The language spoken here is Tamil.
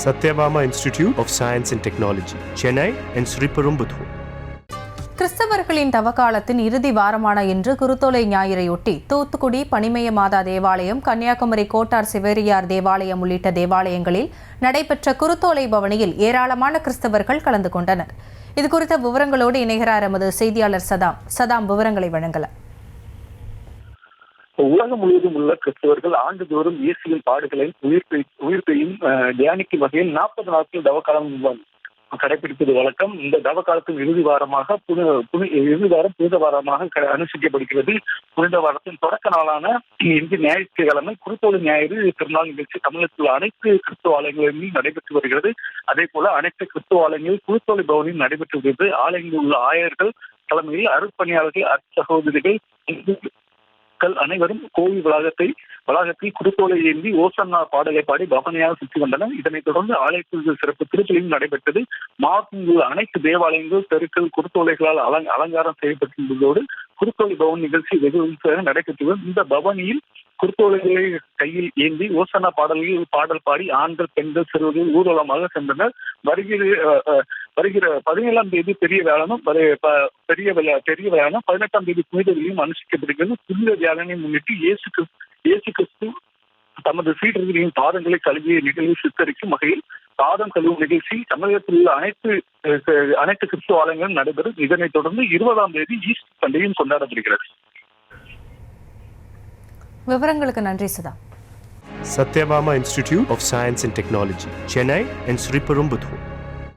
Satyabama Institute of Science and Technology, Chennai and Sriperumbudur. கிறிஸ்தவர்களின் தவக்காலத்தின் இறுதி வாரமான இன்று குருத்தோலை ஞாயிறையொட்டி தூத்துக்குடி பனிமய மாதா தேவாலயம், கன்னியாகுமரி கோட்டார் சிவேரியார் தேவாலயம் உள்ளிட்ட தேவாலயங்களில் நடைபெற்ற குருத்தோலை பவனியில் ஏராளமான கிறிஸ்தவர்கள் கலந்து கொண்டனர். இதுகுறித்த விவரங்களோடு இணைகிறார் எமது செய்தியாளர் சதாம் விவரங்களை வழங்கலாம். உலகம் முழுவதும் உள்ள கிறிஸ்தவர்கள் ஆண்டுதோறும் இயேசுவின் பாடுகளையும் உயிர்ப்பையும் தியானிக்கும் வகையில் 40 நாட்கள் தவக்காலம் கடைபிடிப்பது வழக்கம். இந்த தவக்காலத்தின் இறுதி வாரம் புனித வாரமாக அனுசரிக்கப்படுகிறது. புனித வாரத்தின் தொடக்க நாளான இன்று ஞாயிற்றுக்கிழமை குருத்தோலை ஞாயிறு திருநாள் நிகழ்ச்சி தமிழகத்தில் உள்ள அனைத்து கிறிஸ்துவ ஆலயங்களிலும் நடைபெற்று வருகிறது. அதே போல அனைத்து கிறிஸ்துவ ஆலயங்களில் குருத்தோலை பவனில் நடைபெற்று வருகிறது. ஆலயங்களில் உள்ள ஆயர்கள் தலைமையில் அருட்பணியாளர்கள், அர்ச்சகோதரிகள் அனைவரும் கோவில் வளாகத்தில் குருத்தோலை ஏந்தி ஓசன்னா பாடலை பாடி பவனியாக சுற்றி வந்தனர். இதனைத் தொடர்ந்து ஆலயத்தில் சிறப்பு திருப்பலியும் நடைபெற்றது. மாவட்டத்தில் உள்ள அனைத்து தேவாலயங்கள், தெருக்கள் குருத்தோலைகளால் அலங்காரம் செய்யப்பட்டிருந்ததோடு குருத்தோலை பவன் நிகழ்ச்சி வெகு நடைபெற்றது. இந்த பவனியில் குருத்தோலைகளை கையில் ஏந்தி ஓசன்னா பாடல் பாடி ஆண்கள், பெண்கள், சிறுவர்கள் ஊர்வலமாக சென்றனர். வருகிற 17ஆம் தேதி பெரிய வியாழனும் 18ஆம் தேதி புனிதரையும் அனுஷ்டிக்கப்படுகிறது. புனித வியாழனை முன்னிட்டு இயேசு கிறிஸ்து தமது சீடர்களின் பாதங்களை கழுவிய நிகழ்வு சித்தரிக்கும் வகையில் பாதம் கழுவும் நிகழ்ச்சி தமிழகத்தில் உள்ள அனைத்து கிறிஸ்துவ ஆலயங்களும் நடைபெறும். இதனைத் தொடர்ந்து 20ஆம் தேதி ஈஸ்டர் பண்டிகையும் கொண்டாடப்படுகிறது. விவரங்களுக்கு நன்றி சதா. Satyabama Institute of Science and Technology, Chennai and Sriperumbudur.